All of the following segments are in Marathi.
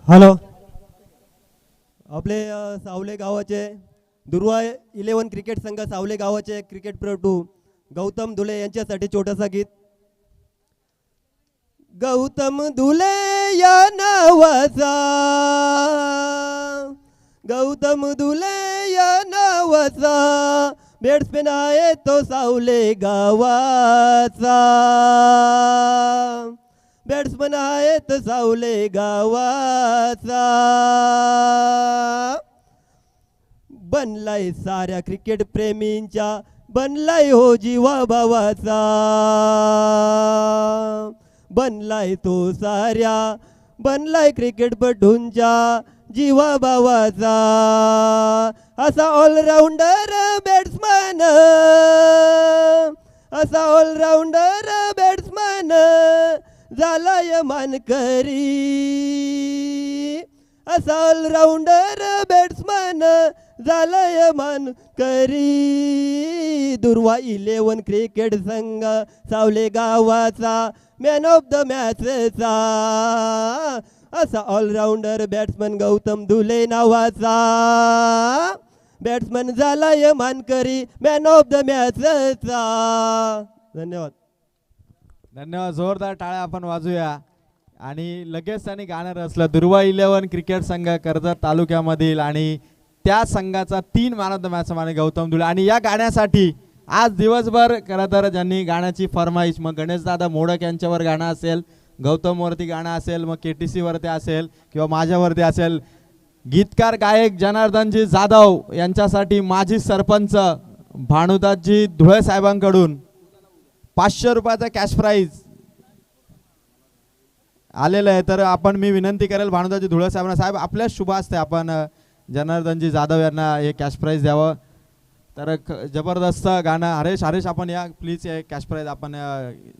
हॅलो, आपले सावले गावाचे दुर्वा 11 क्रिकेट संघ सावले गावाचे क्रिकेटपटू गौतम धुले यांच्यासाठी छोटासा गीत. गौतम धुले या नावाचा, गौतम धुले या नावाचा बॅट्समॅन आहे तो सावले गावाचा, बॅट्समन आहेत सावले गावाचा. बनलाय साऱ्या क्रिकेट प्रेमींच्या, बनलाय हो जीवा भावाचा, बनलाय तो साऱ्या, बनलाय क्रिकेटपटूंच्या जीवा भावाचा. असा ऑलराऊंडर बॅट्समन, असा ऑलराऊंडर बॅट्समन झालाय मानकरी, असा ऑलराऊंडर बॅट्समन झालाय मानकरी. दुर्वा 11 क्रिकेट संघ सावले गावाचा मॅन ऑफ द मॅचचा, असा ऑलराऊंडर बॅट्समन गौतम धुले नावाचा, बॅट्समन झालाय मानकरी मॅन ऑफ द मॅचचा. धन्यवाद. धन्यवाद. जोरदार टाळ्या आपण वाजूया. आणि लगेच त्यांनी गाणं रचलं. दुर्वा 11 क्रिकेट संघ कर्जत तालुक्यामधील आणि त्या संघाचा 3 मॅन ऑफ द मॅच माने गौतम धुले. आणि या गाण्यासाठी आज दिवसभर खरं तर ज्यांनी गाण्याची फरमाईश, मग गणेशदादा मोडक यांच्यावर गाणं असेल, गौतमवरती गाणं असेल, मग KTC वरती असेल किंवा माझ्यावरती असेल, गीतकार गायक जनार्दनजी जाधव यांच्यासाठी माजी सरपंच भानुदासजी धुळे साहेबांकडून 500 रुपयाचा कॅश प्राईज आलेलं आहे. तर आपण मी विनंती करेल भानुदासजी धुळे साहेबांना, साहेब आपल्या शुभ हस्ते आपण जनार्दनजी जाधव यांना हे कॅश प्राईज द्यावं. तर जबरदस्त गाणं. हरेश आपण या प्लीज, हे कॅश प्राईज आपण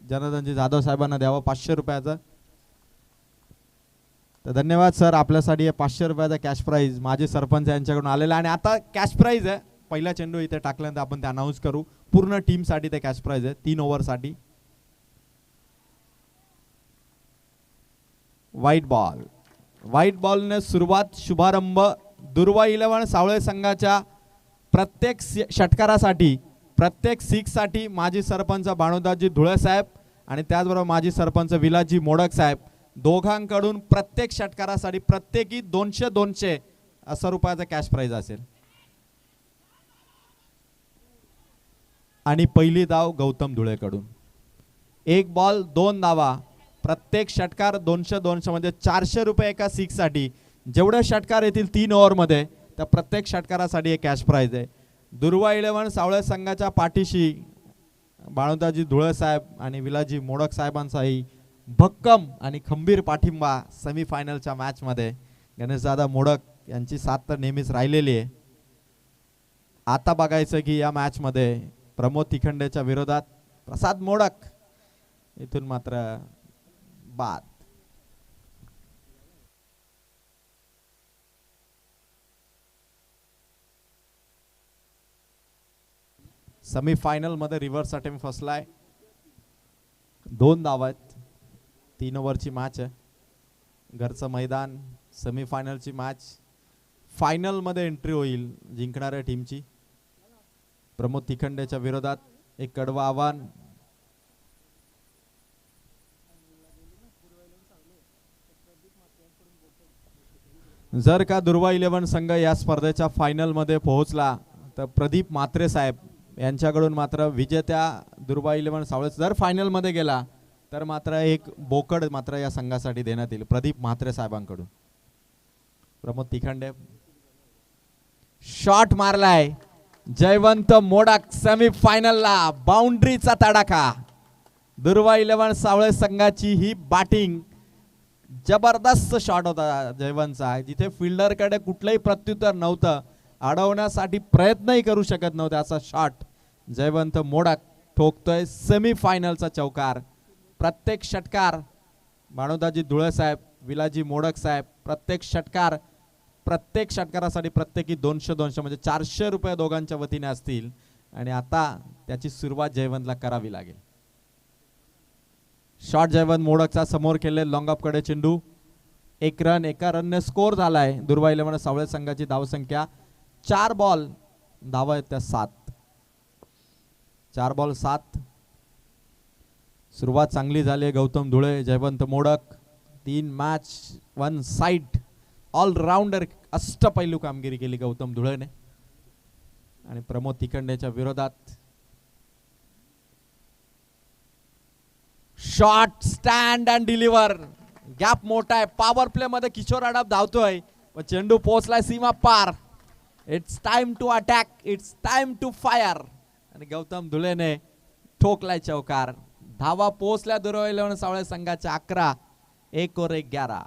जनार्दनजी जाधव साहेबांना द्यावं 500 रुपयाचं. तर धन्यवाद सर, आपल्यासाठी हे 500 रुपयाचा कॅश प्राईज माजी सरपंच यांच्याकडून आलेला. आणि आता कॅश प्राईज आहे, पहिला चेंडू इथे टाकल्यानंतर आपण ते अनाऊन्स करू. पूर्ण टीमसाठी ते कॅश प्राईज आहे 3 ओव्हरसाठी. व्हाईट बॉल, व्हाईट बॉलने सुरुवात, शुभारंभ. दुर्वा 11 सावळे संघाच्या प्रत्येक षटकारासाठी, प्रत्येक सिक्ससाठी माजी सरपंच भानुदासजी धुळे साहेब आणि त्याचबरोबर माजी सरपंच विलासजी मोडक साहेब दोघांकडून प्रत्येक षटकारासाठी प्रत्येकी 200 असं रुपयाचा कॅश प्राईज असेल. आणि पहिली धाव गौतम धुळेकडून. 1 बॉल 2 धावा, प्रत्येक षटकार 200 म्हणजे 400 रुपये एका सिक्ससाठी. जेवढे षटकार येतील 3 ओव्हरमध्ये त्या प्रत्येक षटकारासाठी एक कॅश प्राईज आहे. दुर्वा 11 सावळे संघाच्या पाठीशी भानुदासजी धुळे साहेब आणि विलासजी मोडक साहेबांचाही भक्कम आणि खंबीर पाठिंबा सेमीफायनलच्या मॅचमध्ये. गणेशदादा मोडक यांची साथ तर नेहमीच राहिलेली आहे. आता बघायचं की या मॅचमध्ये प्रमोद तिखंडेच्या विरोधात प्रसाद मोडक इथून मात्र बाद. सेमीफायनल मध्ये रिव्हर्स अटेम्प्ट फसलाय. 2 धावा आहेत. 3 ओव्हरची मॅच आहे. घरचं मैदान, सेमीफायनलची मॅच. फायनल मध्ये एंट्री होईल जिंकणाऱ्या टीमची. प्रमोद तिखंडेच्या विरोधात एक कडवं आव्हान. जर का दुर्वा 11 संघ या स्पर्धेच्या फायनल मध्ये पोहोचला तर प्रदीप म्हात्रे साहेब यांच्याकडून मात्र विजेत्या दुर्वा 11 सावळे जर फायनल मध्ये गेला तर मात्र एक बोकड मात्र या संघासाठी देण्यात येईल प्रदीप म्हात्रे साहेबांकडून. प्रमोद तिखंडे शॉट मारलाय. जयवंत मोडक सेमीफायनलला बाउंड्रीचा तडाखा. दुर्वा 11 सावळे संघाची ही बॅटिंग जबरदस्त शॉट होता जयवंतचा, जिथे फिल्डरकडे कुठलंही प्रत्युत्तर नव्हतं, अडवण्यासाठी प्रयत्नही करू शकत नव्हते असा शॉट जयवंत मोडक ठोकतोय. सेमीफायनलचा चौकार. प्रत्येक षटकार भानुदासजी धुळे साहेब, विलासजी मोडक साहेब, प्रत्येक षटकारासाठी प्रत्येकी 200 म्हणजे 400 रुपये दोघांच्या वतीने असतील. आणि आता त्याची सुरुवात जयवंतला करावी लागेल. शॉट जयवंत मोडकचा समोर केले लॉंग ऑफ कडे चेंडू. एक रन, एका रनने स्कोर झालाय दुर्वा इलेव्हन सावळे संघाची धावसंख्या 4 बॉल, धावा आहेत त्या 7. 4 बॉल 7. सुरुवात चांगली झाली आहे. Gautam Dhule, Jaywant Modak 3 match 1 side allrounder अष्टपैलू कामगिरी केली गौतम धुळेने. आणि प्रमोद तिखंडेच्या विरोधात shot, stand and deliver. Gap मोठा आहे. पॉवर प्ले मध्ये किशोर अडाप धावतोय पण चेंडू पोहोचलाय सीमा पार. It's time to attack, it's time to fire. आणि गौतम धुळेने ठोकलाय चौकार. धावा पोहोचल्या दुर्वा इलेव्हन सावळे संघाच्या 11. 1 और 11.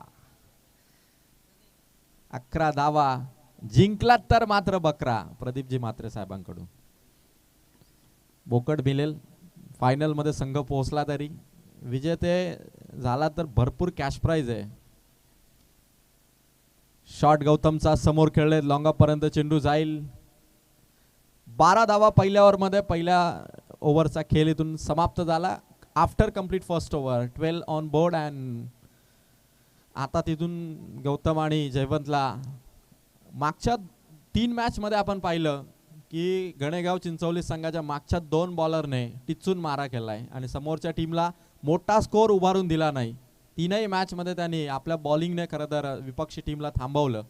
11 धावा. जिंकलात तर मात्र बकरा. प्रदीपजी म्हात्रे साहेबांकडून. बोकड भिलेल फायनल मध्ये संघ पोहोचला तरी विजेते झाला तर भरपूर कॅश प्राइज आहे. शॉट गौतमचा समोर खेळले, लॉंगापर्यंत चेंडू जाईल. 12 धावा पहिल्या ओव्हर मध्ये. पहिल्या ओव्हरचा खेळ इथून समाप्त झाला. After complete first over 12 on board. And आता तिथून गौतम आणि जयवंतला मागच्या 3 मॅच मध्ये आपण पाहिलं की गणेगाव चिंचवली संघाच्या मागच्या 2 बॉलरने टिचून मारा केलाय आणि समोरच्या टीमला मोठा स्कोर उभारून दिला नाही. 3ही मॅच मध्ये त्यांनी आपल्या बॉलिंगने खरं तर विपक्षी टीमला थांबवलं.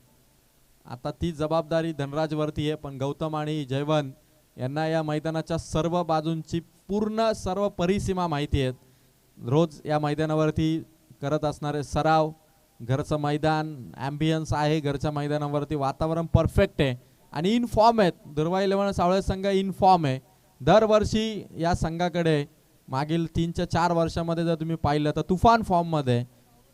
आता ती जबाबदारी धनराजवरती आहे. पण गौतम आणि जयवंत यांना या मैदानाच्या सर्व बाजूंची पूर्ण सर्व परिसीमा माहिती आहेत. रोज या मैदानावरती करत असणारे सराव, घरचं मैदान, ॲम्बियन्स आहे घरच्या मैदानावरती, वातावरण परफेक्ट आहे आणि इन फॉर्म आहेत. दुर्वा इलेव्हन सावळे संघ इन फॉर्म आहे. दरवर्षी या संघाकडे मागील 3 ते 4 वर्षामध्ये जर तुम्ही पाहिलं तर तुफान फॉर्म मध्ये,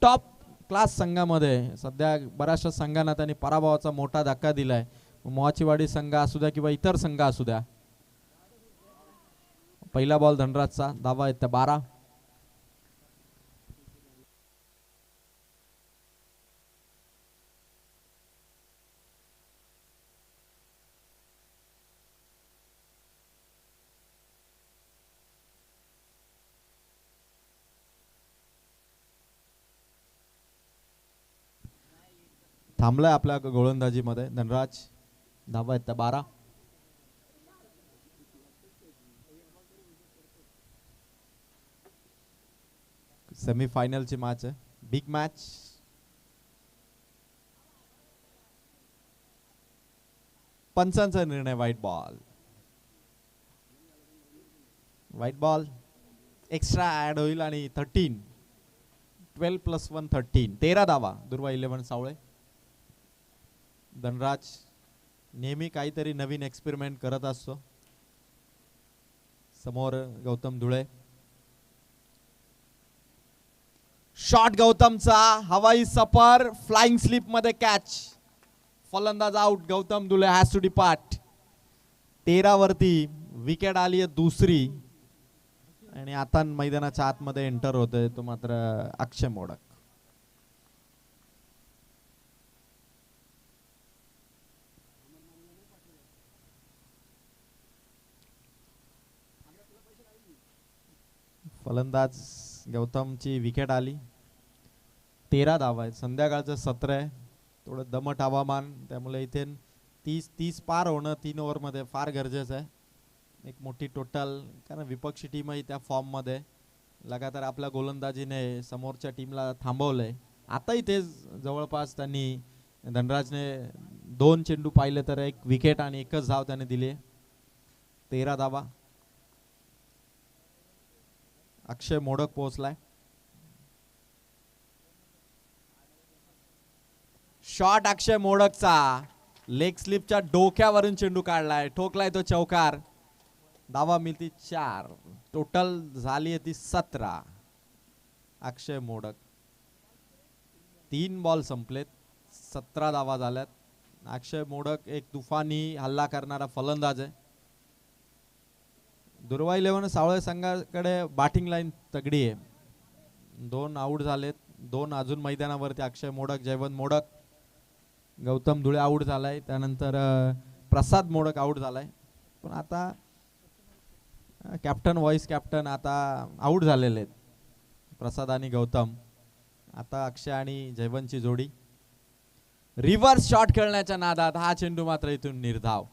टॉप क्लास संघामध्ये सध्या बऱ्याचशा संघांना त्यांनी पराभवाचा मोठा धक्का दिलाय. मोहाचीवाडी संघ असू द्या किंवा इतर संघ असू द्या. पहिला बॉल धनराजचा. धावा आहेत त्या 12. थांबलाय आपल्या गोलंदाजीमध्ये धनराज. धावा आहेत त्या 12. सेमीफायनलची मॅच आहे, बिग मॅच. पंचांचा निर्णय white ball. White ball extra add होईल आणि 13. 12 + 1 13. 13 धावा दुर्वा इलेव्हन सावळे. धनराज नेहमी काहीतरी नवीन एक्सपेरिमेंट करत असतो. समोर गौतम धुळे. शॉट गौतमचा, हवाई सफर, फ्लाइंग स्लिप मध्ये कॅच. फलंदाज out. Gautam Dhule has to depart. 13 वरती विकेट आली आहे दुसरी आणि आता मैदानाच्या आतमध्ये एंटर होतोय तो मात्र अक्षय मोडक. फलंदाज गौतमची विकेट आली. 13 धावा आहेत. संध्याकाळचं सत्र आहे, थोडं दमट हवामान, त्यामुळे इथे 30 पार होणं 3 ओव्हर मध्ये फार गरजेचं आहे. एक मोठी टोटल, कारण विपक्षी टीमही त्या फॉर्म मध्ये लगातार आपल्या गोलंदाजीने समोरच्या टीमला थांबवलंय. आता इथे जवळपास त्यांनी धनराजने 2 चेंडू पाहिले तर 1 विकेट आणि 1च धाव त्याने दिली. 13 धावा. अक्षय मोडक पोहोचलाय. शॉट अक्षय मोडकचा, लेग स्लिपच्या डोक्यावरून चेंडू काढलाय, ठोकलाय तो चौकार. धावा मिळती 4. टोटल झाली ती 17. अक्षय मोडक 3 बॉल संपलेत, 17 धावा झाल्यात. अक्षय मोडक एक तुफानी हल्ला करणारा फलंदाज आहे. दुर्वा इलेव्हन सावळे संघाकडे बॅटिंग लाईन तगडी आहे. 2 आऊट झालेत, 2 अजून मैदानावरती. अक्षय मोडक, जयवंत मोडक, गौतम धुळे आऊट झालाय, त्यानंतर प्रसाद मोडक आऊट झालाय. पण आता कॅप्टन, व्हाईस कॅप्टन आता आऊट झालेले आहेत, प्रसाद आणि गौतम. आता अक्षय आणि जयवंतची जोडी रिव्हर्स शॉट खेळण्याच्या नादात हा चेंडू मात्र इथून निर्धाव.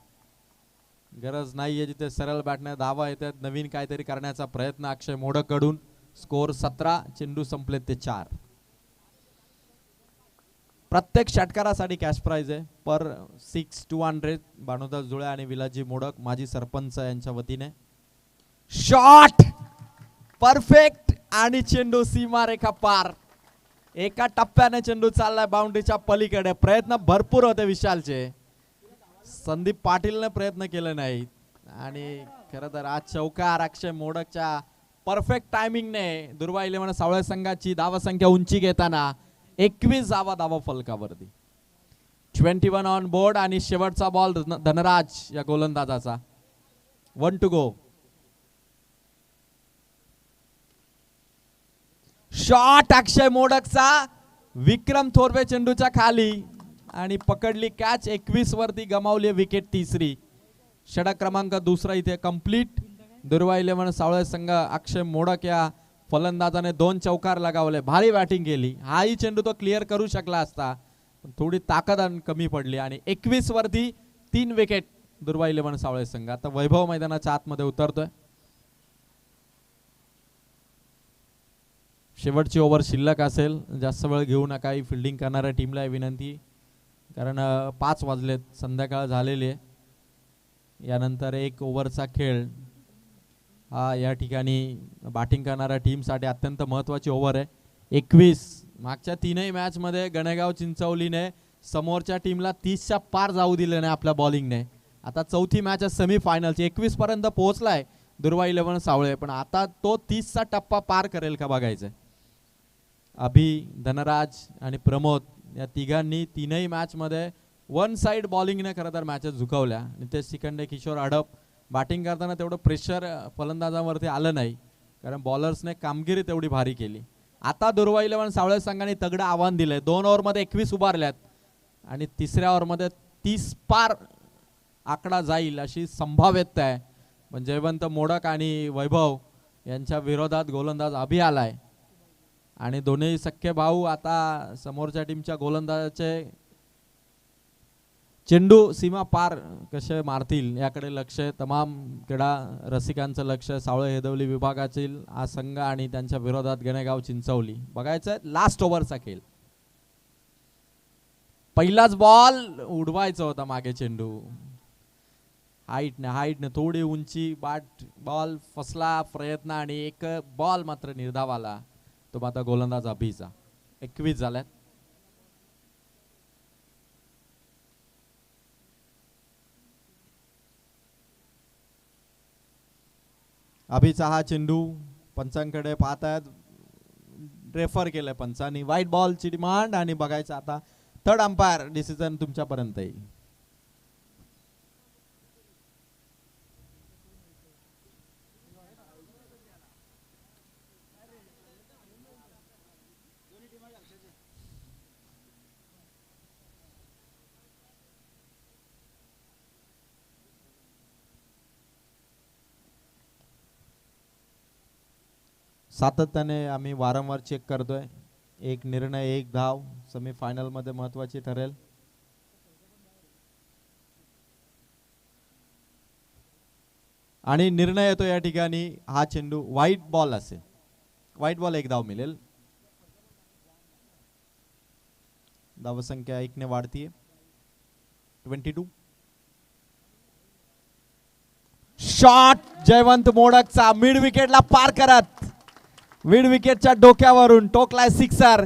गरज नाहीये जिथे सरळ बॅटने धावा येतात, नवीन काहीतरी करण्याचा प्रयत्न अक्षय मोडक कडून. स्कोर 17, चेंडू संपले ते 4. प्रत्येक षटकारासाठी कॅश प्राइज आहे पर 6 200. भानुदास जुळे आणि विलाजी मोडक माजी सरपंच यांच्या वतीने. शॉट परफेक्ट आणि चेंडू सीमारेखा पार. एका टप्प्याने चेंडू चाललाय बाउंड्रीच्या पलीकडे. प्रयत्न भरपूर होते विशालचे, संदीप पाटीलने प्रयत्न केले नाहीत आणि खरं तर आज चौकार अक्षय मोडकच्या परफेक्ट टायमिंगने दुर्वा 11 सावळे संघाची धावसंख्या उंची घेताना 21 धावा फलकावरती. 21 ऑन बोर्ड आणि शेवटचा बॉल धनराज या गोलंदाजाचा. 1 टू गो. शॉट अक्षय मोडकचा. विक्रम थोरवे चेंडूच्या खाली आणि पकडली कॅच. 21 वरती गमावली विकेट तिसरी. षटक क्रमांक दुसरा इथे कंप्लीट. दुर्वा 11 सावळे संघ अक्षय मोडक या फलंदाजाने 2 चौकार लगावले. भारी बॅटिंग केली. हाही चेंडू तो क्लिअर करू शकला असता, पण थोडी ताकद कमी पडली आणि 21 वरती 3 विकेट दुर्वा 11 सावळे संघ. आता वैभव मैदानाच्या आतमध्ये उतरतोय. शेवटची ओव्हर शिल्लक असेल, जास्त वेळ घेऊ नका. ही फिल्डिंग करणाऱ्या टीमला विनंती, कारण 5 वाजलेत, संध्याकाळ झालेली आहे. यानंतर 1 ओव्हरचा खेळ हा या ठिकाणी बॅटिंग करणाऱ्या टीमसाठी अत्यंत महत्त्वाची ओव्हर आहे. 21. मागच्या 3ही मॅचमध्ये गणेगाव चिंचवलीने समोरच्या टीमला 30च्या पार जाऊ दिले नाही आपल्या बॉलिंगने. आता चौथी मॅच आहे सेमीफायनलची. 21 पर्यंत पोहोचलाय दुर्वा 11 सावळे, पण आता तो 30चा टप्पा पार करेल का बघायचंय. अभि, धनराज आणि प्रमोद या तिघांनी 3ही मॅचमध्ये 1 साइड बॉलिंगने खरं तर मॅचेस झुकवल्या. नितेश शिखंडे, किशोर हडप बॅटिंग करताना तेवढं प्रेशर फलंदाजांवरती आलं नाही, कारण बॉलर्सने कामगिरी तेवढी भारी केली. आता दुर्वा 11 सावळे संघाने तगडं आव्हान दिलंय. 2 ओव्हरमध्ये 21 उभारल्यात आणि तिसऱ्या ओव्हरमध्ये 30 पार आकडा जाईल अशी संभाव्यता आहे. पण जयवंत मोडक आणि वैभव यांच्या विरोधात गोलंदाज अभि आलाय आणि दोन्ही सख्खे भाऊ आता समोरच्या टीमच्या गोलंदाजाचे चेंडू सीमा पार कसे मारतील याकडे लक्ष आहे. तमाम क्रीडा रसिकांचं लक्ष सावळे हेदवली विभागातील हा संघ आणि त्यांच्या विरोधात गणेगाव चिंचवली. बघायचं लास्ट ओव्हरचा खेळ. पहिलाच बॉल उडवायचा होता मागे चेंडू. हाईटने थोडी उंची बॉल फसला प्रयत्न आणि 1 बॉल मात्र निर्धाव आला, तो मात्र गोलंदाज अभिचा. 21 झाल्यात. अभिचा हा चेंडू पंचांकडे पाहतायत, रेफर केलंय पंचांनी. व्हाईट बॉलची डिमांड आणि बघायचं आता थर्ड अंपायर डिसिजन तुमच्यापर्यंत येईल. सातत्याने आम्ही वारंवार चेक करतोय. 1 निर्णय 1 धाव सेमीफायनल मध्ये महत्वाची ठरेल. आणि निर्णय येतो या ठिकाणी हा चेंडू व्हाईट बॉल असेल. व्हाईट बॉल 1 धाव मिळेल. धावसंख्या 1 ने वाढतीये. 22. शॉट जयवंत मोडकचा मिड विकेटला पार करत मिड विकेटच्या डोक्यावरून टोकलाय सिक्सर.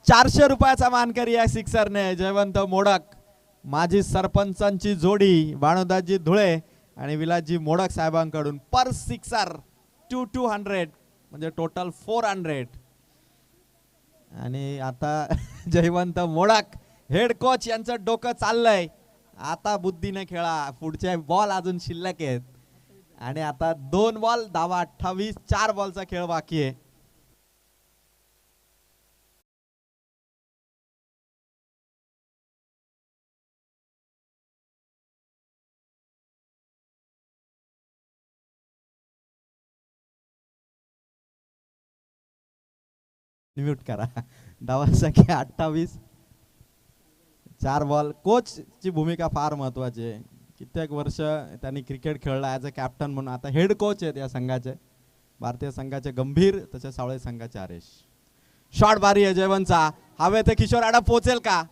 400 रुपयाचा मानकरी या सिक्सरने जयवंत मोडक. माजी सरपंचांची जोडी भानुदासजी धुळे आणि विलासजी मोडक साहेबांकडून पर सिक्सर 200 म्हणजे टोटल 400. आणि आता जयवंत मोडक हेड कोच यांचं डोकं चाललंय. आता बुद्धीने खेळा, पुढचे बॉल अजून शिल्लक आहेत आणि आता 2 बॉल धावा 28. 4 बॉलचा खेळ बाकी आहे. म्यूट करा. धावा संख्या 28. 4 बॉल. कोचची भूमिका फार महत्वाची आहे. कित्येक वर्ष त्यांनी क्रिकेट खेळला ॲज अ कॅप्टन म्हणून. आता हेड कोच आहेत या संघाचे, भारतीय संघाचे गंभीर, तसेच सावळे संघाचे हरेश. शॉट बारी आहे जयवंतचा. हवे ते किशोर आडा पोचेल का?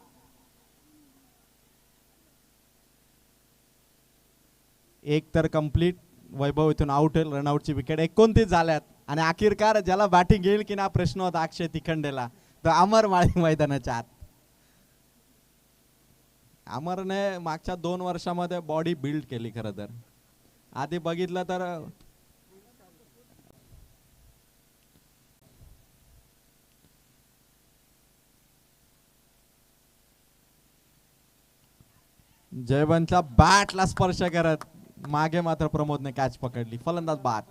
एक तर कंप्लीट. वैभव इथून आउट होईल. रनआउटची विकेट. 29 झाल्यात आणि अखेरकार ज्याला बॅटिंग येईल की ना प्रश्न होता अक्षय तिखंडेला, तर अमर माळी मैदानाच्या आत. अमरने मागच्या 2 वर्षामध्ये बॉडी बिल्ड केली. खरं तर आधी बघितलं तर जयवंतच्या बॅटला स्पर्श करत मागे मात्र प्रमोदने कॅच पकडली. फलंदाज बाद.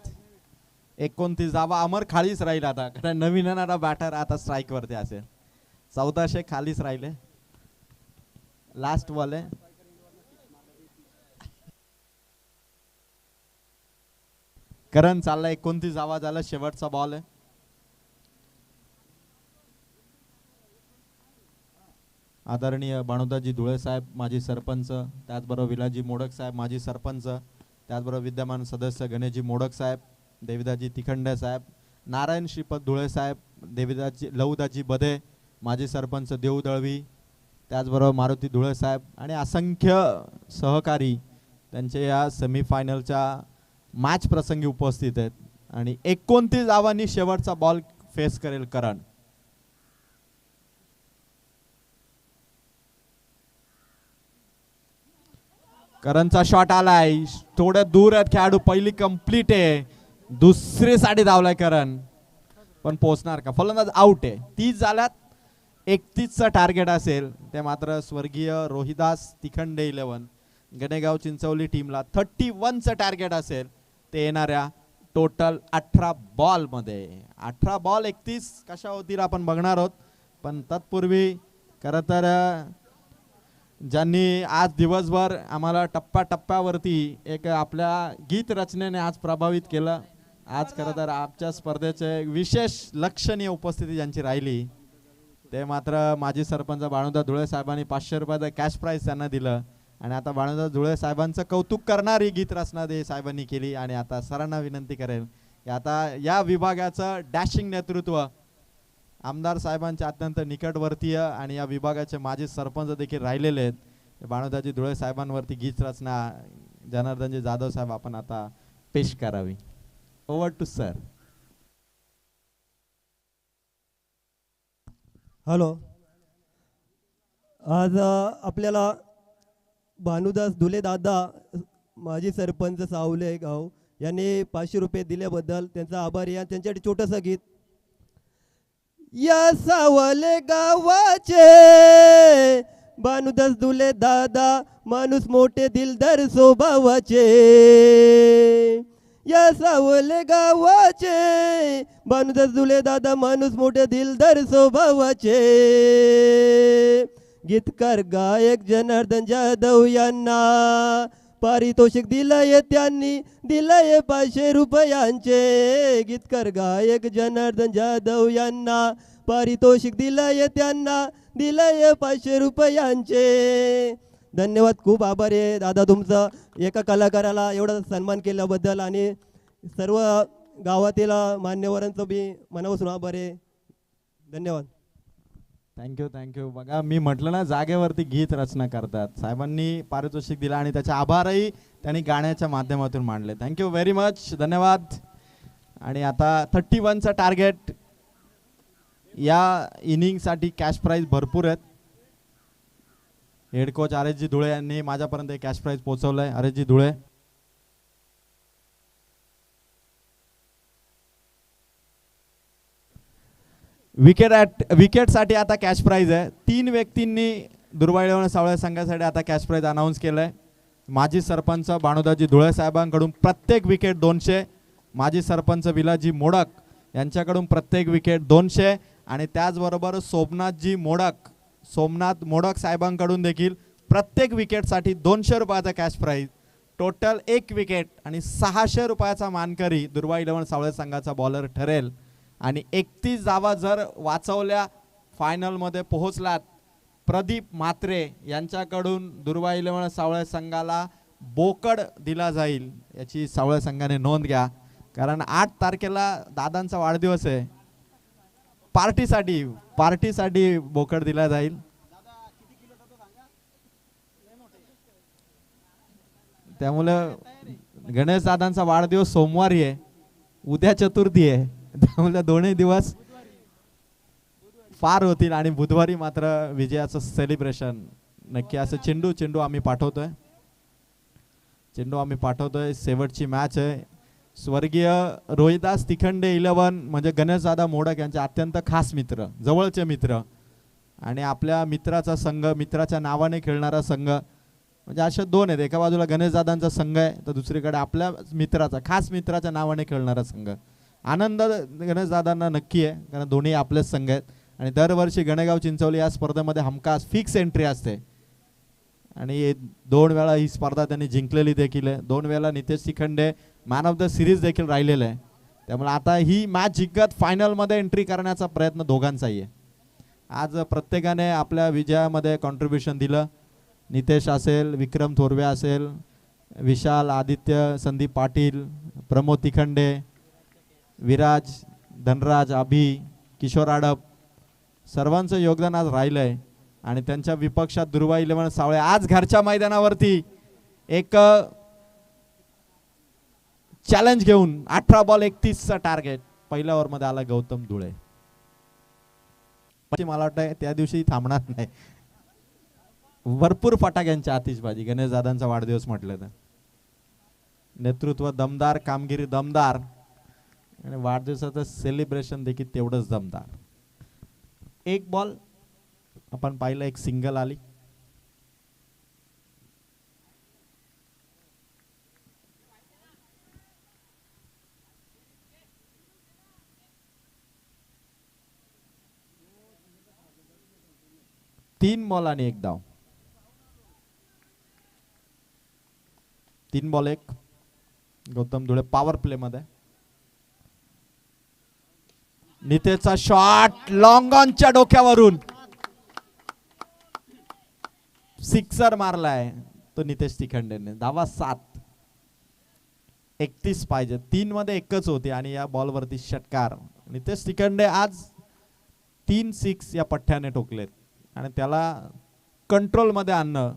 29 धावा. अमर खालीच राहील आता, कारण नवीन येणारा बॅटर आता स्ट्राईक वरती असेल. 1400 खालीच राहिले. लास्ट बॉल आहे. करण चालला. 29 धावा झाला. शेवटचा बॉल आहे. आदरणीय बाणोदाजी धुळे साहेब माजी सरपंच, त्याचबरोबर विलाजी मोडक साहेब माजी सरपंच, त्याचबरोबर विद्यमान सदस्य गणेशजी मोडक साहेब, देविदाजी तिखंडे साहेब, नारायण श्रीपद धुळे साहेब, देविदाजी लहुदाजी बदे माजी सरपंच देऊ दळवी, त्याचबरोबर मारुती धुळे साहेब आणि असंख्य सहकारी त्यांचे या सेमीफायनलच्या मॅच प्रसंगी उपस्थित आहेत. आणि 29 धावांनी शेवटचा बॉल फेस करेल करण. करणचा शॉट आलाय. थोडं दूर आहेत खेळाडू. पहिली कंप्लीट आहे. दुसरी साठी धावलाय करण, पण पोहोचणार का? फलंदाज आउट आहे. 30 झाल्यात. 31चं टार्गेट असेल ते मात्र स्वर्गीय रोहिदास तिखंडे 11 गणेगाव चिंचवली टीमला 31चं टार्गेट असेल ते येणाऱ्या टोटल 18 बॉल मध्ये. 18 बॉल 31 कशा होतील आपण बघणार आहोत. पण तत्पूर्वी खरं तर ज्यांनी आज दिवसभर आम्हाला टप्प्याटप्प्यावरती एक आपल्या गीत रचनेने आज प्रभावित केलं, आज खरं तर आजच्या स्पर्धेचे विशेष लक्षणीय उपस्थिती ज्यांची राहिली ते मात्र माजी सरपंच बाणोदा धुळे साहेबांनी 500 रुपयाचं कॅश प्राईज त्यांना दिलं. आणि आता बाणोदा धुळे साहेबांचं कौतुक करणारी गीत रचना दे साहेबांनी केली. आणि आता सरांना विनंती करेल की आता या विभागाचं डॅशिंग नेतृत्व आमदार साहेबांच्या अत्यंत निकटवर्तीय आणि या विभागाचे माजी सरपंच देखील राहिलेले आहेत बाणोदाजी धुळे साहेबांवरती गीत रचना जनार्दनजी जाधव साहेब आपण आता पेश करावी. Over to sir. हॅलो. आज आपल्याला भानुदास धुले दादा माजी सरपंच सावले गाव यांनी 500 रुपये दिल्याबद्दल त्यांचा आभारी आहे. त्यांच्यासाठी छोटंसं गीत. या सावले गावाचे भानुदास धुले दादा माणूस मोठे दिलदार स्वभावाचे. या सावले गावाचे भानुदास धुले दादा माणूस मोठे दिलदार स्वभावाचे. गीतकार गायक जनार्दन जाधव यांना पारितोषिक दिलंय त्यांनी, दिलंय 500 रुपयांचे. गीतकार गायक जनार्दन जाधव यांना पारितोषिक दिलंय त्यांना, दिलंय 500 रुपयांचे. धन्यवाद. खूप आभार आहे दादा तुमचं एका कलाकाराला एवढा सन्मान केल्याबद्दल. आणि सर्व गावातील मान्यवरांचं बी मनापासून आभार आहे. धन्यवाद. Thank you thank you. बघा मी म्हटलं ना जागेवरती गीत रचना करतात. साहेबांनी पारितोषिक दिला आणि त्याचे आभारही त्यांनी गाण्याच्या माध्यमातून मांडले. Thank you very much. धन्यवाद. आणि आता 31चं टार्गेट. या इनिंगसाठी कॅश प्राईज भरपूर आहेत. Head coach R S G Dhule यांनी माझ्यापर्यंत कॅश प्राईज पोहोचवलंय. R S G Dhule. विकेटसाठी आता कॅश प्राईज आहे. 3 व्यक्तींनी दुर्वाळी सावळे संघासाठी आता कॅश प्राईज अनाऊन्स केलंय. माजी सरपंच बाणोदाजी धुळे साहेबांकडून प्रत्येक विकेट 200, माजी सरपंच विलाजी मोडक यांच्याकडून प्रत्येक विकेट 200 आणि त्याचबरोबर सोमनाथ मोडक साहेबांकडून देखील प्रत्येक विकेटसाठी 200 रुपयाचा कॅश प्राईज. टोटल 1 विकेट आणि 600 रुपयाचा मानकरी दुर्वा 11 सावळे संघाचा बॉलर ठरेल. आणि 31 धावा जर वाचवल्या फायनलमध्ये पोहोचलात प्रदीप म्हात्रे यांच्याकडून दुर्वा इलेव्हन सावळे संघाला बोकड दिला जाईल, याची सावळे संघाने नोंद घ्या. कारण 8 तारखेला दादांचा वाढदिवस आहे. पार्टीसाठी बोकड दिला जाईल. त्यामुळे गणेश दादांचा वाढदिवस सोमवारी आहे, उद्या चतुर्थी आहे, त्यामुळे दोन्ही दिवस फार होतील आणि बुधवारी मात्र विजयाचं सेलिब्रेशन नक्की. असं चेंडू आम्ही पाठवतोय. शेवटची मॅच आहे. स्वर्गीय रोहिदास तिखंडे 11 म्हणजे गणेशदादा मोडक यांचे अत्यंत खास मित्र, जवळचे मित्र आणि आपल्या मित्राचा संघ, मित्राच्या नावाने खेळणारा संघ म्हणजे अशा दोन आहेत. एका बाजूला गणेशदादांचा संघ आहे तर दुसरीकडे आपल्या मित्राचा, खास मित्राच्या नावाने खेळणारा संघ. आनंद गणेशदादांना नक्की आहे कारण दोन्ही आपलेच संघ आहेत आणि दरवर्षी गणेगाव चिंचवली या स्पर्धेमध्ये हमखास फिक्स एंट्री असते आणि 2 वेळा ही स्पर्धा त्यांनी जिंकलेली देखील आहे. 2 वेळा Nitesh Tikhande man of the series देखील राहिलेलं आहे. त्यामुळे आता ही मॅच जिंकत फायनलमध्ये एंट्री करण्याचा प्रयत्न दोघांचाही आहे. आज प्रत्येकाने आपल्या विजयामध्ये कॉन्ट्रीब्युशन दिलं. नितेश असेल, विक्रम थोरवे असेल, विशाल, आदित्य, संदीप पाटील, प्रमोद तिखंडे, विराज, धनराज, अभि, किशोर आडप, सर्वांचं योगदान आज राहिलं आहे आणि त्यांच्या विपक्षात दुर्वा इलेव्हन सावळे आज घरच्या मैदानावरती एक चॅलेंज घेऊन 18 बॉल 31चा टार्गेट पहिल्या ओव्हरमध्ये आला गौतम धुळे. मला वाटतं त्या दिवशी थांबणार नाही. भरपूर फटाक्यांची आतिषबाजी. गणेश दादांचा वाढदिवस म्हटलं तर नेतृत्व दमदार, कामगिरी दमदार आणि वाढदिवसाचं सेलिब्रेशन देखील तेवढंच दमदार. एक बॉल आपण पाहिलं, एक सिंगल आली. तीन बॉल आणि एक धाव. 3 ball 1. Gautam Dhule power play मध्ये. नितेशचा शॉट लॉंग ऑनच्या डोक्यावरून सिक्सर मारलाय तो नितेश तिखंडेने. धावा 7. 31 पाहिजे, 3 मध्ये एकच होती आणि या बॉल वरती षटकार. नितेश तिखंडे आज 3 6 या पठ्ठ्याने ठोकलेत आणि त्याला कंट्रोल मध्ये आणणं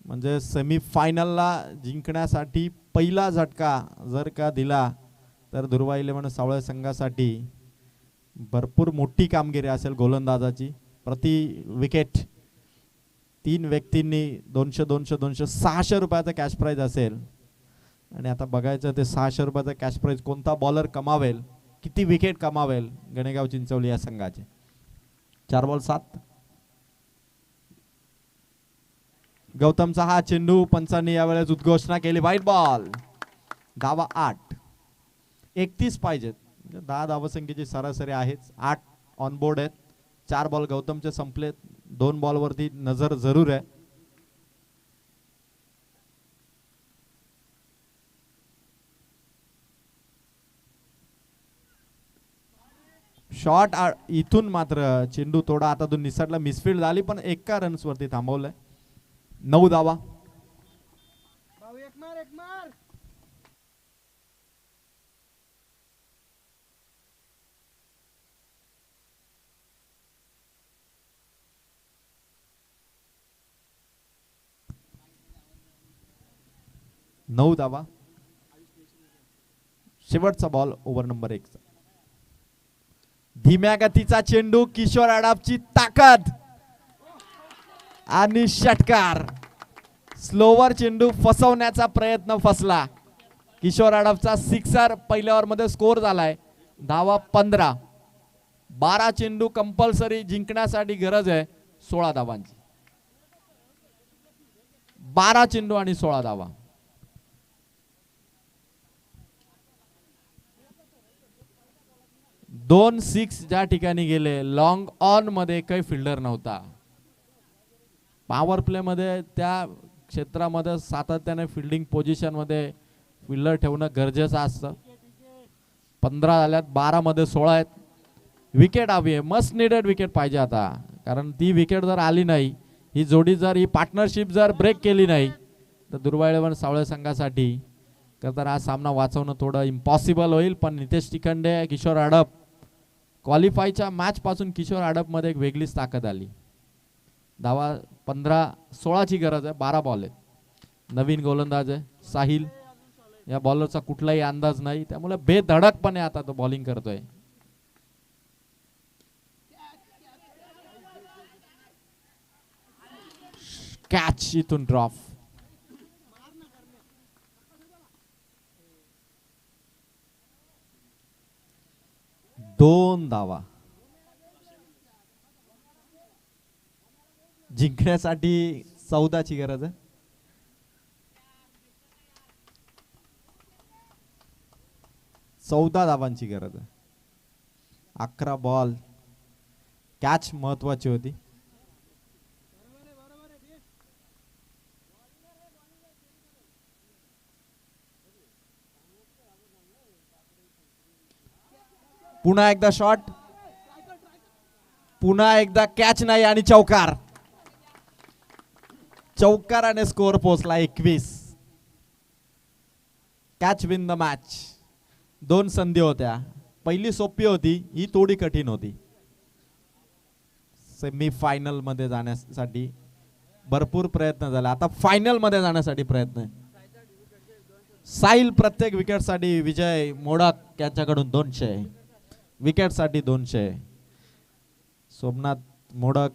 म्हणजे सेमीफायनलला जिंकण्यासाठी पहिला झटका जर का दिला तर दुर्वा इलेव्हन सावळे संघासाठी भरपूर मोठी कामगिरी असेल गोलंदाजाची. प्रति विकेट 3 व्यक्तींनी 200 200 200 600 रुपयाचा कॅश प्राइज असेल आणि आता बघायचं ते 600 रुपयाचा कॅश प्राइज कोणता बॉलर कमावेल, किती विकेट कमावेल गणेगाव चिंचवली या संघाचे. 4 बॉल 7. गौतमचा हा चेंडू पंचांनी यावेळेस उद्घोषणा केली. White ball. धावा 8. 31 पाहिजेत. 10 धावसंख्येची सरासरी आहेच. 8 ऑन बोर्ड आहेत. 4 बॉल गौतमचे संपलेत. 2 बॉल वरती नजर जरूर आहे. शॉट इथून मात्र चेंडू थोडा आता दोन निसटला, मिसफील्ड झाली पण एका रन्स वरती थांबवलंय. 9 धावा. शेवटचा बॉल ओव्हर नंबर 1. धीम्या गतीचा चेंडू, किशोर आडापची ताकद आणि षटकार. स्लोवर चेंडू फसवण्याचा प्रयत्न फसला. किशोर आडापचा सिक्सर पहिल्या ओव्हर मध्ये स्कोर झालाय. धावा 15. 12 चेंडू कंपल्सरी जिंकण्यासाठी गरज आहे 16 धावांची. 12 चेंडू आणि 16 धावा. दोन 6 ज्या ठिकाणी गेले, लॉंग ऑन मध्ये काही फिल्डर नव्हता. पॉवर प्ले मध्ये त्या क्षेत्रामध्ये सातत्याने फिल्डिंग पोझिशन मध्ये फिल्डर ठेवणं गरजेचं असतं. 15 झाल्यात, 12 मध्ये 16 आहेत. विकेट हवी आहे, मस्ट निडेड विकेट पाहिजे आता, कारण ती विकेट जर आली नाही, ही जोडी जर ही पार्टनरशिप जर ब्रेक केली नाही तर दुर्दैवाने सावळे संघासाठी तर हा सामना वाचवणं थोडं इम्पॉसिबल होईल. पण नितेश तिखंडे, किशोर आडप, क्वालिफायच्या मॅच पासून किशोर आडप मध्ये एक वेगळीच ताकद आली. धावा 15-16 ची गरज आहे, 12 बॉल आहेत. नवीन गोलंदाज आहे साहिल, या बॉलरचा कुठलाही अंदाज नाही, त्यामुळे बेधडकपणे आता तो बॉलिंग करतोय. कॅच इथून ड्रॉप. दोन धावा जिंकण्यासाठी 14 ची गरज आहे. 14 धावांची गरज आहे. 11 बॉल. कॅच महत्वाची होती. पुन्हा एकदा शॉट, पुन्हा एकदा कॅच नाही आणि चौकार. चौकाराने स्कोअर पोहोचला 21. Catch win the match. 2 संधी होत्या, पहिली सोपी होती, ही थोडी कठीण होती. सेमी फायनल मध्ये जाण्यासाठी भरपूर प्रयत्न झाले, आता फायनल मध्ये जाण्यासाठी प्रयत्न आहे. साहिल प्रत्येक विकेट साठी, विजय मोडक यांच्याकडून 200 विकेट साठी 200. सोमनाथ मोडक,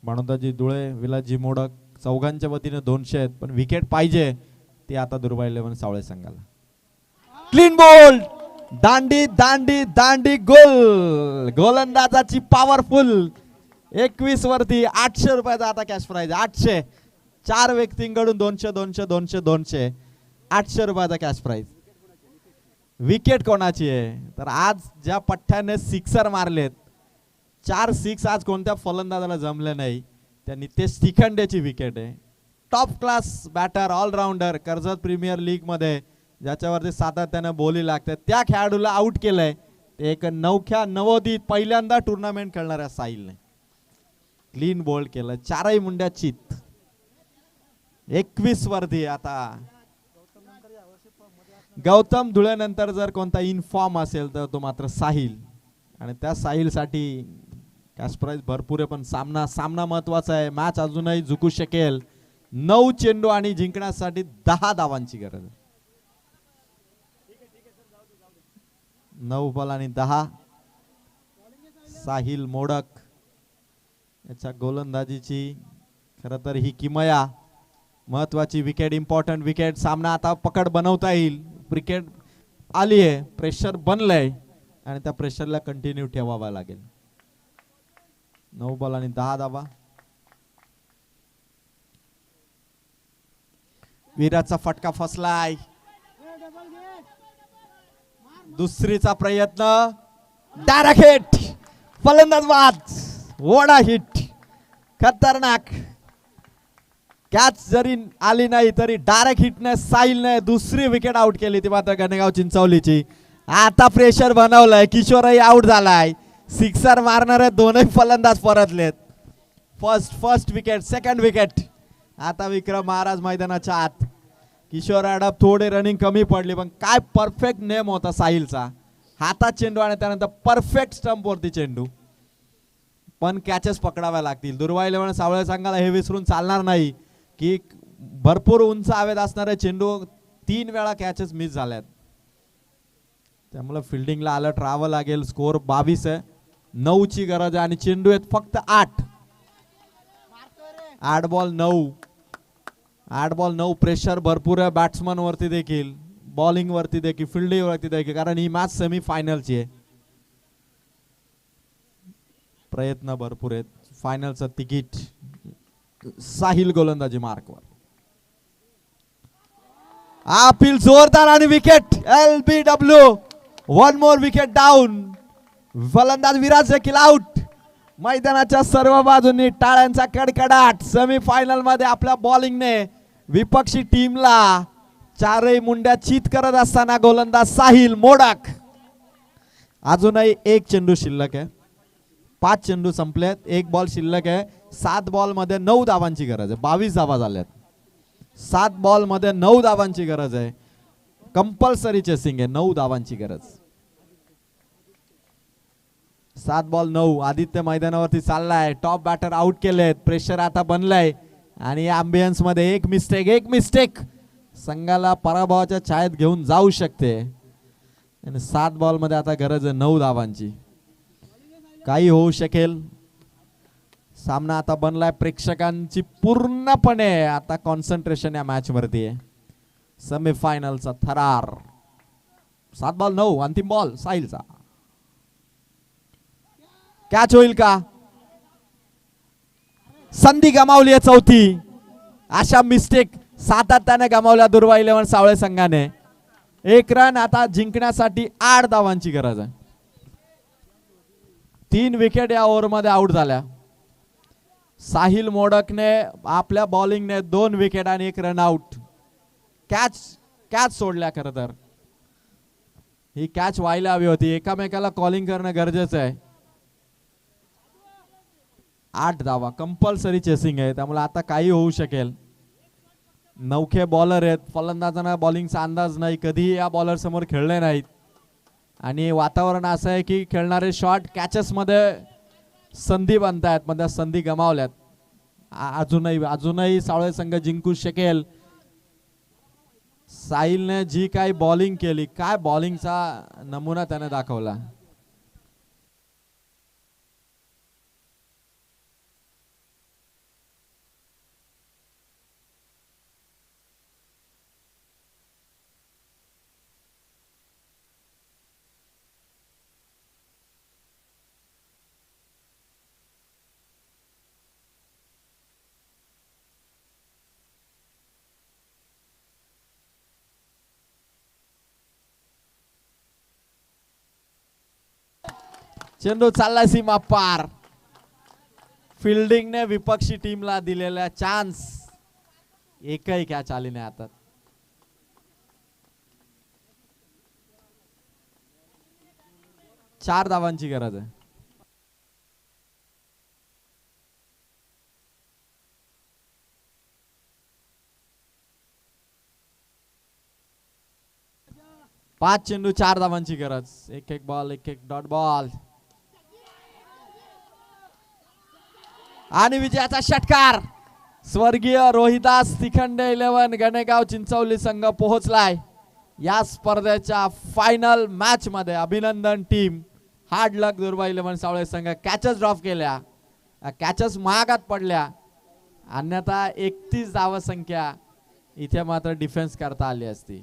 मनोदाजी धुळे, विलासजी मोडक चौघांच्या वतीने 200 आहेत, पण विकेट पाहिजे ती आता दुर्बा 11 सावळे संघाला. क्लीन बॉल, दांडी दांडी दांडी, गोल. गोलंदाजाची पॉवरफुल. 21 वरती 800 रुपयाचा आता कॅश प्राइज. 800, 4 व्यक्तींकडून 200 200 200 200, 800 रुपयाचा कॅश प्राइज. विकेट कोणाची आहे तर आज ज्या पठ्ठ्याने सिक्सर मारलेत, 4 6 आज कोणत्या फलंदाजाला जमले नाही, त्या नितेश तिखंडेची विकेट आहे. Top class batter, allrounder, Karjat premier league मध्ये ज्याच्यावरती सातत्याने बोली लागते, त्या खेळाडूला आउट केलंय. एक नवख्या नवोदित पहिल्यांदा टुर्नामेंट खेळणाऱ्या साहिलने क्लीन बोल्ड केलं. 4ही मुंड्या चित. 21 वरती आता गौतम धुळेनंतर जर कोणता इनफॉर्म असेल तर तो मात्र साहिल, आणि त्या साहिलसाठी कॅश प्राइज भरपूर आहे, पण सामना महत्वाचा आहे. मॅच अजूनही जिंकू शकेल. 9 चेंडू आणि जिंकण्यासाठी 10 धावांची गरज आहे. 9 बॉल आणि 10. साहिल मोडक याच्या गोलंदाजीची खरं तर ही किमया महत्वाची विकेट, इम्पॉर्टंट विकेट. सामना आता पकड बनवता येईल. विकेट आली आहे, प्रेशर बनलंय आणि त्या प्रेशरला कंटिन्यू ठेवावा लागेल. 9 बॉल आणि 10 धावा. विराटचा फटका फसलाय. दुसरीचा प्रयत्न, डायरेक्ट हिट. फलंदाज बाद. वडा हिट, खतरनाक. कॅच जरी आली नाही तरी डायरेक्ट हिटने साहिलने दुसरी विकेट आउट केली, ती मात्र गणेगाव चिंचवलीची. आता प्रेशर बनवलंय. किशोरही आउट झालाय. सिक्सर मारणारे दोनही फलंदाज परतलेत. First wicket, second wicket. आता विक्रम महाराज मैदानाच्या आत. किशोर आडप थोडे रनिंग कमी पडली, पण काय परफेक्ट नेम होता साहिलचा. हातात चेंडू आणि त्यानंतर परफेक्ट स्टंप वरती चेंडू. पण कॅचेस पकडाव्या लागतील. दुर्वा 11 सावळे संघाला हे विसरून चालणार नाही की भरपूर उंच आवेद असणारे चेंडू 3 वेळा कॅचेस मिस झाल्यात, त्यामुळे फिल्डिंगला अलर्ट राहावं लागेल. स्कोर 22 आहे. 9 ची गरज आहे आणि चेंडू आहेत फक्त 8. 8 बॉल 9. 8 बॉल 9. प्रेशर भरपूर आहे बॅट्समन वरती देखील, बॉलिंग वरती देखील, फिल्डिंग वरती देखील, कारण ही मॅच सेमी फायनलची आहे. प्रयत्न भरपूर आहेत. फायनलचं तिकीट साहिल गोलंदाजी मार्कवर. अपील जोरदार आणि wicket. LBW 1 more wicket down. फलंदाज विराज देखील आउट. मैदानाच्या सर्व बाजूंनी टाळ्यांचा कडकडाट. सेमी फायनल मध्ये आपल्या बॉलिंगने विपक्षी टीमला 4ही मुंड्या चित करत असताना गोलंदाज साहिल मोडक अजूनही एक चेंडू शिल्लक आहे. 5 चेंडू संपलेत, एक बॉल शिल्लक आहे. 7 बॉल मध्ये 9 धावांची गरज आहे. 22 धावा झाल्यात. 7 बॉल मध्ये 9 धावांची गरज आहे. कंपल्सरी चेसिंग आहे. 9 धावांची गरज. 7 बॉल 9. आदित्य मैदानावरती चाललाय. टॉप बॅटर आउट केलेत. प्रेशर आता बनलाय आणि या अँबियन्स मध्ये एक मिस्टेक संघाला पराभवाच्या छायेत घेऊन जाऊ शकते. आणि 7 बॉल मध्ये आता गरज आहे 9 धावांची. काही होऊ शकेल. सामना आता बनलाय. प्रेक्षकांची पूर्णपणे आता कॉन्सन्ट्रेशन या मॅच वरती आहे. सेमीफायनलचा थरार. 7 बॉल 9. अंतिम बॉल साहिलचा. कॅच होईल का? संधी गमावली आहे चौथी. अशा मिस्टेक सातत्याने गमावल्या दुर्वा 11 सावळे संघाने. 1 रन आता जिंकण्यासाठी 8 धावांची गरज आहे. 3 विकेट या ओव्हर मध्ये आउट झाल्या. साहिल मोडकने आपल्या बॉलिंगने 2 विकेट आणि 1 रन आउट. कॅच सोडल्या. खरं तर ही कॅच व्हायला हवी होती. एकामेकाला कॉलिंग करणं गरजेचं आहे. 8 धावा कंपल्सरी चेसिंग आहे. त्यामुळे आता काही होऊ शकेल. नवखे बॉलर आहेत. फलंदाजांना बॉलिंगचा अंदाज नाही. कधीही या बॉलर समोर खेळले नाहीत आणि वातावरण असं आहे की खेळणारे शॉट कॅचेस मध्ये संधी बनतायत. मध्ये संधी गमावल्यात. अजूनही सावळे संघ जिंकू शकेल. साहिलने जी काही बॉलिंग केली, काय बॉलिंगचा नमुना त्याने दाखवला. चेंडू चालला सीमा पार. फिल्डिंगने विपक्षी टीमला दिलेला चान्स. एकही कॅच आली नाही आता. चार धावांची गरज आहे. पाच चेंडू 4 धावांची गरज. एक बॉल एक डॉट बॉल आणि विजयाचा षटकार. स्वर्गीय रोहिदास तिखंडे 11 गणेगाव चिंचवली संघ पोहोचलाय या स्पर्धेच्या फायनल मॅच मध्ये. अभिनंदन टीम. हार्ड लक दुर्वा 11 सावळे संघ. कॅचेस ड्रॉप केल्या. कॅचेस महागात पडल्या. अन्यथा 31 धाव संख्या इथे मात्र डिफेन्स करता आली असती.